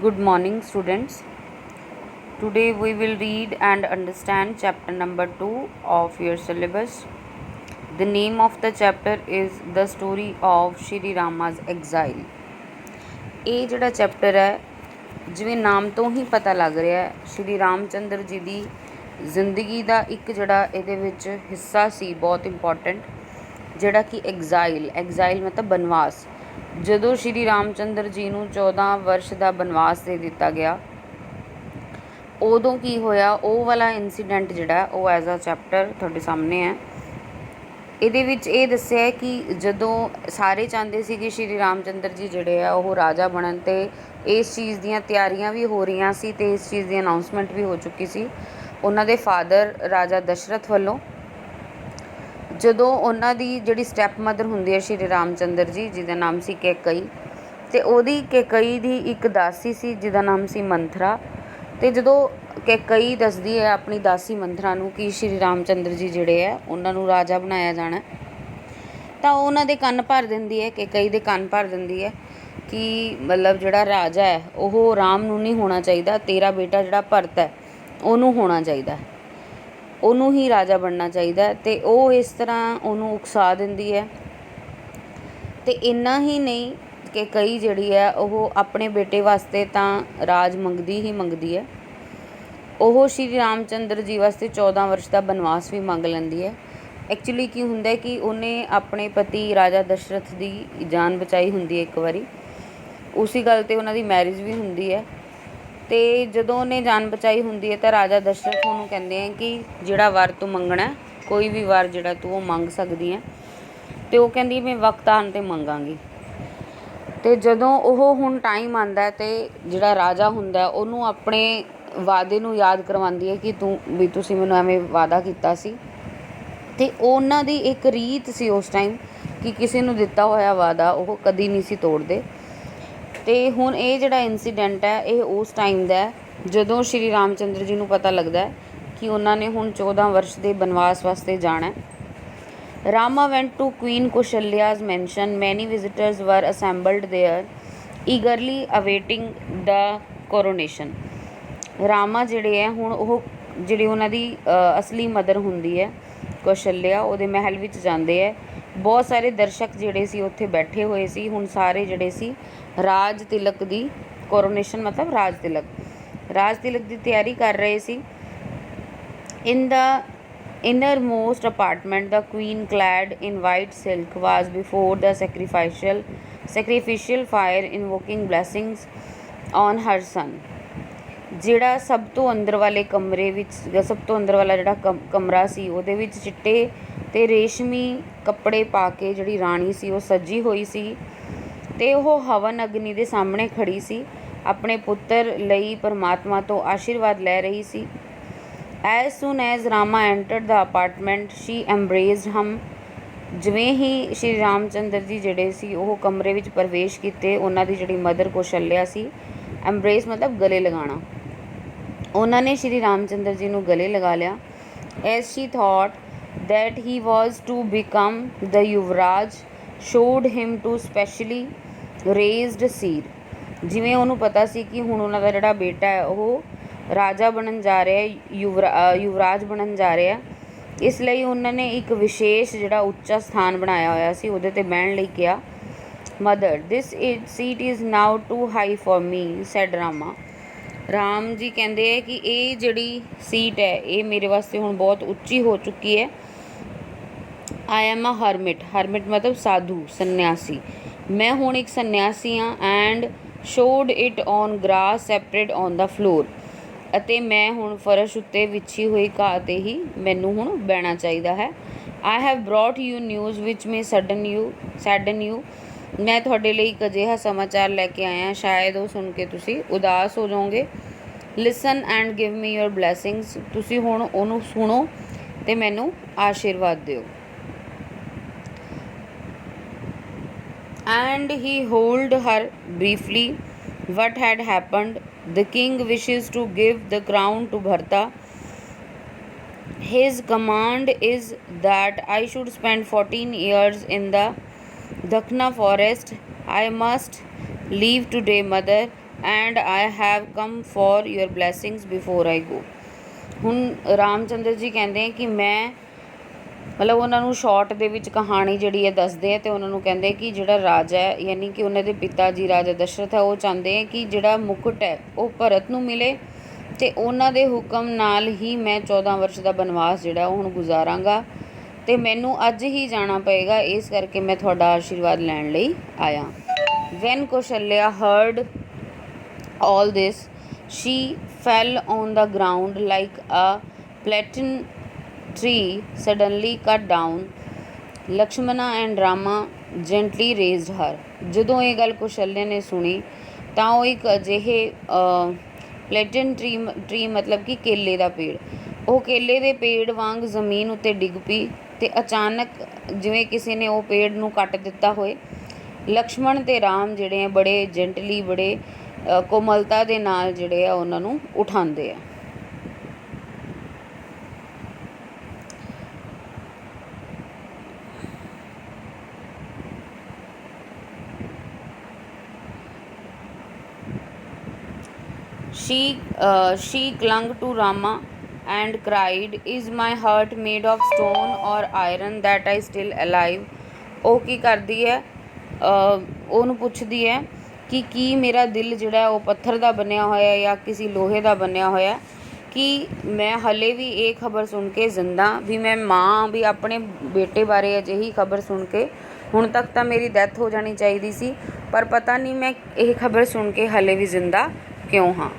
Good morning, students. Today we will read and understand chapter number 2 of your syllabus. The name of the chapter is The Story of Shri Rama's Exile. ਇਹ ਜਿਹੜਾ chapter ਹੈ, ਜਿਵੇਂ ਨਾਮ ਤੋਂ ਹੀ ਪਤਾ ਲੱਗ ਰਿਹਾ ਹੈ, ਸ਼੍ਰੀ ਰਾਮ ਚੰਦਰ ਜੀ ਦੀ ਜ਼ਿੰਦਗੀ ਦਾ ਇੱਕ ਜਿਹੜਾ ਇਹਦੇ ਵਿੱਚ ਹਿੱਸਾ ਸੀ ਬਹੁਤ ਇੰਪੋਰਟੈਂਟ, ਜਿਹੜਾ ਕਿ ਐਗਜ਼ਾਈਲ ਮਤਲਬ ਬਨਵਾਸ। ਜਦੋਂ ਸ਼੍ਰੀ ਰਾਮ ਚੰਦਰ ਜੀ ਨੂੰ 14 ਵਰਸ਼ ਦਾ ਬਨਵਾਸ ਦੇ ਦਿੱਤਾ ਗਿਆ, ਉਦੋਂ ਕੀ ਹੋਇਆ, ਉਹ ਵਾਲਾ ਇਨਸੀਡੈਂਟ ਜਿਹੜਾ ਉਹ ਐਜ਼ ਅ ਚੈਪਟਰ ਤੁਹਾਡੇ ਸਾਹਮਣੇ ਹੈ। ਇਹਦੇ ਵਿੱਚ ਇਹ ਦੱਸਿਆ ਹੈ ਕਿ ਜਦੋਂ ਸਾਰੇ ਚਾਹੁੰਦੇ ਸੀ ਕਿ ਸ਼੍ਰੀ ਰਾਮ ਚੰਦਰ ਜੀ ਜਿਹੜੇ ਆ ਉਹ ਰਾਜਾ ਬਣਨ, ਅਤੇ ਇਸ ਚੀਜ਼ ਦੀਆਂ ਤਿਆਰੀਆਂ ਵੀ ਹੋ ਰਹੀਆਂ ਸੀ ਅਤੇ ਇਸ ਚੀਜ਼ ਦੀ ਅਨਾਊਂਸਮੈਂਟ ਵੀ ਹੋ ਚੁੱਕੀ ਸੀ ਉਹਨਾਂ ਦੇ ਫਾਦਰ ਰਾਜਾ ਦਸ਼ਰਥ ਵੱਲੋਂ। ਜਦੋਂ ਉਹਨਾਂ ਦੀ ਜਿਹੜੀ ਸਟੈਪ ਮਦਰ ਹੁੰਦੀ ਹੈ ਸ਼੍ਰੀ ਰਾਮ ਚੰਦਰ ਜੀ, ਜਿਹਦਾ ਨਾਮ ਸੀ ਕੇਕਈ, ਅਤੇ ਉਹਦੀ ਕੇਕਈ ਦੀ ਇੱਕ ਦਾਸੀ ਸੀ ਜਿਹਦਾ ਨਾਮ ਸੀ ਮੰਥਰਾ। ਅਤੇ ਜਦੋਂ ਕੇਕਈ ਦੱਸਦੀ ਹੈ ਆਪਣੀ ਦਾਸੀ ਮੰਥਰਾ ਨੂੰ ਕਿ ਸ਼੍ਰੀ ਰਾਮ ਚੰਦਰ ਜੀ ਜਿਹੜੇ ਹੈ ਉਹਨਾਂ ਨੂੰ ਰਾਜਾ ਬਣਾਇਆ ਜਾਣਾ, ਤਾਂ ਉਹ ਉਹਨਾਂ ਦੇ ਕੰਨ ਭਰ ਦਿੰਦੀ ਹੈ, ਕੇਕਈ ਦੇ ਕੰਨ ਭਰ ਦਿੰਦੀ ਹੈ ਕਿ ਮਤਲਬ ਜਿਹੜਾ ਰਾਜਾ ਹੈ ਉਹ ਰਾਮ ਨੂੰ ਨਹੀਂ ਹੋਣਾ ਚਾਹੀਦਾ, ਤੇਰਾ ਬੇਟਾ ਜਿਹੜਾ ਭਰਤ ਹੈ ਉਹਨੂੰ ਹੋਣਾ ਚਾਹੀਦਾ, ਉਹਨੂੰ ਹੀ ਰਾਜਾ ਬਣਨਾ ਚਾਹੀਦਾ। ਅਤੇ ਉਹ ਇਸ ਤਰ੍ਹਾਂ ਉਹਨੂੰ ਉਕਸਾ ਦਿੰਦੀ ਹੈ। ਅਤੇ ਇੰਨਾ ਹੀ ਨਹੀਂ ਕਿ ਕਈ ਜਿਹੜੀ ਹੈ ਉਹ ਆਪਣੇ ਬੇਟੇ ਵਾਸਤੇ ਤਾਂ ਰਾਜ ਮੰਗਦੀ ਹੀ ਮੰਗਦੀ ਹੈ, ਉਹ ਸ਼੍ਰੀ ਰਾਮ ਚੰਦਰ ਜੀ ਵਾਸਤੇ 14 ਵਰਸ਼ ਦਾ ਬਨਵਾਸ ਵੀ ਮੰਗ ਲੈਂਦੀ ਹੈ। ਐਕਚੁਅਲੀ ਕੀ ਹੁੰਦਾ ਕਿ ਉਹਨੇ ਆਪਣੇ ਪਤੀ ਰਾਜਾ ਦਸ਼ਰਥ ਦੀ ਜਾਨ ਬਚਾਈ ਹੁੰਦੀ ਹੈ ਇੱਕ ਵਾਰੀ, ਉਸੀ ਗੱਲ 'ਤੇ ਉਹਨਾਂ ਦੀ ਮੈਰਿਜ ਵੀ ਹੁੰਦੀ ਹੈ। ਅਤੇ ਜਦੋਂ ਉਹਨੇ ਜਾਨ ਬਚਾਈ ਹੁੰਦੀ ਹੈ ਤਾਂ ਰਾਜਾ ਦਸ਼ਰਥ ਉਹਨੂੰ ਕਹਿੰਦੇ ਹੈ ਕਿ ਜਿਹੜਾ ਵਰ ਤੂੰ ਮੰਗਣਾ, ਕੋਈ ਵੀ ਵਰ ਜਿਹੜਾ ਤੂੰ ਉਹ ਮੰਗ ਸਕਦੀ ਹੈ। ਅਤੇ ਉਹ ਕਹਿੰਦੀ ਮੈਂ ਵਕਤ ਆਉਣ 'ਤੇ ਮੰਗਾਂਗੀ। ਅਤੇ ਜਦੋਂ ਉਹ ਹੁਣ ਟਾਈਮ ਆਉਂਦਾ ਅਤੇ ਜਿਹੜਾ ਰਾਜਾ ਹੁੰਦਾ ਉਹਨੂੰ ਆਪਣੇ ਵਾਅਦੇ ਨੂੰ ਯਾਦ ਕਰਵਾਉਂਦੀ ਹੈ ਕਿ ਤੁਸੀਂ ਮੈਨੂੰ ਐਵੇਂ ਵਾਅਦਾ ਕੀਤਾ ਸੀ। ਅਤੇ ਉਹਨਾਂ ਦੀ ਇੱਕ ਰੀਤ ਸੀ ਉਸ ਟਾਈਮ ਕਿ ਕਿਸੇ ਨੂੰ ਦਿੱਤਾ ਹੋਇਆ ਵਾਅਦਾ ਉਹ ਕਦੀ ਨਹੀਂ ਸੀ ਤੋੜਦੇ। ਅਤੇ ਹੁਣ ਇਹ ਜਿਹੜਾ ਇੰਸੀਡੈਂਟ ਹੈ ਇਹ ਉਸ ਟਾਈਮ ਦਾ ਹੈ ਜਦੋਂ ਸ਼੍ਰੀ ਰਾਮ ਚੰਦਰ ਜੀ ਨੂੰ ਪਤਾ ਲੱਗਦਾ ਕਿ ਉਹਨਾਂ ਨੇ ਹੁਣ 14 ਵਰਸ਼ ਦੇ ਬਨਵਾਸ ਵਾਸਤੇ ਜਾਣਾ। Rama went to Queen Kaushalya's mansion. Many visitors were assembled there, eagerly awaiting the coronation. Rama ਜਿਹੜੇ ਹੈ ਹੁਣ ਉਹ ਜਿਹੜੀ ਉਹਨਾਂ ਦੀ ਅਸਲੀ ਮਦਰ ਹੁੰਦੀ ਹੈ ਕੌਸ਼ਲਿਆ, ਉਹਦੇ ਮਹਿਲ ਵਿੱਚ ਜਾਂਦੇ ਹੈ। ਬਹੁਤ ਸਾਰੇ ਦਰਸ਼ਕ ਜਿਹੜੇ ਸੀ ਉੱਥੇ ਬੈਠੇ ਹੋਏ ਸੀ। ਹੁਣ ਸਾਰੇ ਜਿਹੜੇ ਸੀ ਰਾਜ ਤਿਲਕ ਦੀ ਕੋਰੋਨੇਸ਼ਨ ਮਤਲਬ ਰਾਜ ਤਿਲਕ ਦੀ ਤਿਆਰੀ ਕਰ ਰਹੇ ਸੀ। ਇਨ ਦਾ innermost apartment, the queen, clad in white silk, was before the sacrificial fire, invoking blessings on her son. ਜਿਹੜਾ ਸਭ ਤੋਂ ਅੰਦਰ ਵਾਲੇ ਕਮਰੇ ਵਿੱਚ, ਸਭ ਤੋਂ ਅੰਦਰ ਵਾਲਾ ਜਿਹੜਾ ਕਮਰਾ ਸੀ ਉਹਦੇ ਵਿੱਚ ਚਿੱਟੇ ਅਤੇ ਰੇਸ਼ਮੀ ਕੱਪੜੇ ਪਾ ਕੇ ਜਿਹੜੀ ਰਾਣੀ ਸੀ ਉਹ ਸੱਜੀ ਹੋਈ ਸੀ ਅਤੇ ਉਹ ਹਵਨ ਅਗਨੀ ਦੇ ਸਾਹਮਣੇ ਖੜੀ ਸੀ, ਆਪਣੇ ਪੁੱਤਰ ਲਈ ਪਰਮਾਤਮਾ ਤੋਂ ਆਸ਼ੀਰਵਾਦ ਲੈ ਰਹੀ ਸੀ। As soon as Rama entered the apartment, she embraced him. ਜਿਵੇਂ ਹੀ ਸ਼੍ਰੀ ਰਾਮ ਚੰਦਰ ਜੀ ਜਿਹੜੇ ਸੀ ਉਹ ਕਮਰੇ ਵਿੱਚ ਪ੍ਰਵੇਸ਼ ਕੀਤੇ, ਉਹਨਾਂ ਦੀ ਜਿਹੜੀ ਮਦਰ ਕੌਸ਼ਲਿਆ ਸੀ, ਐਮਬਰੇਸ ਮਤਲਬ ਗਲੇ ਲਗਾਉਣਾ, ਉਹਨਾਂ ਨੇ ਸ਼੍ਰੀ ਰਾਮ ਚੰਦਰ ਜੀ ਨੂੰ ਗਲੇ ਲਗਾ ਲਿਆ। As she thought that he was to become the Yuvraj, showed him to specially raised seer. ਜਿਵੇਂ ਉਹਨੂੰ ਪਤਾ ਸੀ ਕਿ ਹੁਣ ਉਹਨਾਂ ਦਾ ਜਿਹੜਾ ਬੇਟਾ ਹੈ ਉਹ ਰਾਜਾ ਬਣਨ ਜਾ ਰਿਹਾ, ਯੁਵਰਾਜ ਬਣਨ ਜਾ ਰਿਹਾ, ਇਸ ਲਈ ਉਹਨਾਂ ਨੇ ਇੱਕ ਵਿਸ਼ੇਸ਼ ਜਿਹੜਾ ਉੱਚਾ ਸਥਾਨ ਬਣਾਇਆ ਹੋਇਆ ਸੀ, ਉਹਦੇ 'ਤੇ ਬਹਿਣ ਲਈ ਕਿਹਾ। Mother, this seat is now too high for me, said Rama. Ram ji ਕਹਿੰਦੇ ਹੈ ਕਿ ਇਹ ਜਿਹੜੀ ਸੀਟ ਹੈ ਇਹ ਮੇਰੇ ਵਾਸਤੇ ਹੁਣ ਬਹੁਤ ਉੱਚੀ ਹੋ ਚੁੱਕੀ ਹੈ। ਆਈ ਐਮ ਅ ਹਰਮਿਟ ਮਤਲਬ ਸਾਧੂ, ਸੰਨਿਆਸੀ। ਮੈਂ ਹੁਣ ਇੱਕ ਸੰਨਿਆਸੀ ਹਾਂ। And showed it on grass separate on the floor, ਅਤੇ ਮੈਂ ਹੁਣ ਫਰਸ਼ ਉੱਤੇ ਵਿਛੀ ਹੋਈ ਘਾਹ 'ਤੇ ਹੀ ਮੈਨੂੰ ਹੁਣ ਬਹਿਣਾ ਚਾਹੀਦਾ ਹੈ। I have brought you news which may sadden you. ਮੈਂ ਤੁਹਾਡੇ ਲਈ ਇੱਕ ਅਜਿਹਾ ਸਮਾਚਾਰ ਲੈ ਕੇ ਆਇਆ, ਸ਼ਾਇਦ ਉਹ ਸੁਣ ਕੇ ਤੁਸੀਂ ਉਦਾਸ ਹੋ ਜਾਓਗੇ। ਲਿਸਨ and give me your blessings. ਤੁਸੀਂ ਹੁਣ ਉਹਨੂੰ ਸੁਣੋ ਅਤੇ ਮੈਨੂੰ ਆਸ਼ੀਰਵਾਦ ਦਿਓ। And he told her briefly what had happened. The king wishes to give the crown to Bharata. His command is that I should spend 14 years in the Dakhna forest. I must leave today, mother. and I have come for your blessings before I go। ਹੁਣ ਰਾਮਚੰਦਰ ਜੀ ਕਹਿੰਦੇ ਕਿ ਮੈਂ ਮਤਲਬ ਉਹਨਾਂ ਨੂੰ short ਦੇ ਵਿੱਚ ਕਹਾਣੀ ਜਿਹੜੀ ਹੈ ਦੱਸਦੇ ਆ ਅਤੇ ਉਹਨਾਂ ਨੂੰ ਕਹਿੰਦੇ ਕਿ ਜਿਹੜਾ ਰਾਜਾ ਹੈ ਯਾਨੀ ਕਿ ਉਹਨਾਂ ਦੇ ਪਿਤਾ ਜੀ ਰਾਜਾ ਦਸ਼ਰਥ ਹੈ ਉਹ ਚਾਹੁੰਦੇ ਹੈ ਕਿ ਜਿਹੜਾ ਮੁਕਟ ਹੈ ਉਹ ਭਰਤ ਨੂੰ ਮਿਲੇ ਅਤੇ ਉਹਨਾਂ ਦੇ ਹੁਕਮ ਨਾਲ ਹੀ ਮੈਂ 14 ਵਰਸ਼ ਦਾ ਬਨਵਾਸ ਜਿਹੜਾ ਉਹ ਹੁਣ ਗੁਜ਼ਾਰਾਂਗਾ ਅਤੇ ਮੈਨੂੰ ਅੱਜ ਹੀ ਜਾਣਾ ਪਏਗਾ, ਇਸ ਕਰਕੇ ਮੈਂ ਤੁਹਾਡਾ ਆਸ਼ੀਰਵਾਦ ਲੈਣ ਲਈ ਆਇਆ। When Kaushalya heard all this, she fell on the ground like a plantain tree suddenly cut down। Lakshmana and Rama gently raised her। ਜਦੋਂ ਇਹ ਗੱਲ ਕੌਸ਼ਲਿਆ ਨੇ ਸੁਣੀ ਤਾਂ ਉਹ ਇੱਕ ਅਜਿਹੇ ਪਲੇਟਨ ਟਰੀ ਮਤਲਬ ਕਿ ਕੇਲੇ ਦਾ ਪੇੜ, ਉਹ ਕੇਲੇ ਦੇ ਪੇੜ ਵਾਂਗ ਜ਼ਮੀਨ ਉੱਤੇ ਡਿੱਗ ਪਈ ਅਤੇ ਅਚਾਨਕ ਜਿਵੇਂ ਕਿਸੇ ਨੇ ਉਹ ਪੇੜ ਨੂੰ ਕੱਟ ਦਿੱਤਾ ਹੋਏ। ਲਕਸ਼ਮਣ ਅਤੇ ਰਾਮ ਜਿਹੜੇ ਆ ਬੜੇ ਜੈਂਟਲੀ ਬੜੇ ਕੋਮਲਤਾ ਦੇ ਨਾਲ ਜਿਹੜੇ ਆ ਉਹਨਾਂ ਨੂੰ ਉਠਾਉਂਦੇ ਆ। She clung to Rama and cried, "Is my heart made of stone or iron that I still alive?" ਉਹ ਕੀ ਕਰਦੀ ਹੈ, ਉਹਨੂੰ ਪੁੱਛਦੀ ਹੈ ਕਿ ਕੀ ਮੇਰਾ ਦਿਲ ਜਿਹੜਾ ਉਹ ਪੱਥਰ ਦਾ ਬਣਿਆ ਹੋਇਆ ਜਾਂ ਕਿਸੇ ਲੋਹੇ ਦਾ ਬਣਿਆ ਹੋਇਆ, ਕਿ ਮੈਂ ਹਲੇ ਵੀ ਇਹ ਖਬਰ ਸੁਣ ਕੇ ਜ਼ਿੰਦਾ ਵੀ ਮੈਂ ਮਾਂ ਵੀ ਆਪਣੇ ਬੇਟੇ ਬਾਰੇ ਅਜਿਹੀ ਖਬਰ ਸੁਣ ਕੇ ਹੁਣ ਤੱਕ ਤਾਂ ਮੇਰੀ ਡੈਥ ਹੋ ਜਾਣੀ ਚਾਹੀਦੀ ਸੀ, ਪਰ ਪਤਾ ਨਹੀਂ ਮੈਂ ਇਹ ਖਬਰ ਸੁਣ ਕੇ ਹਲੇ ਵੀ ਜ਼ਿੰਦਾ ਕਿਉਂ ਹਾਂ।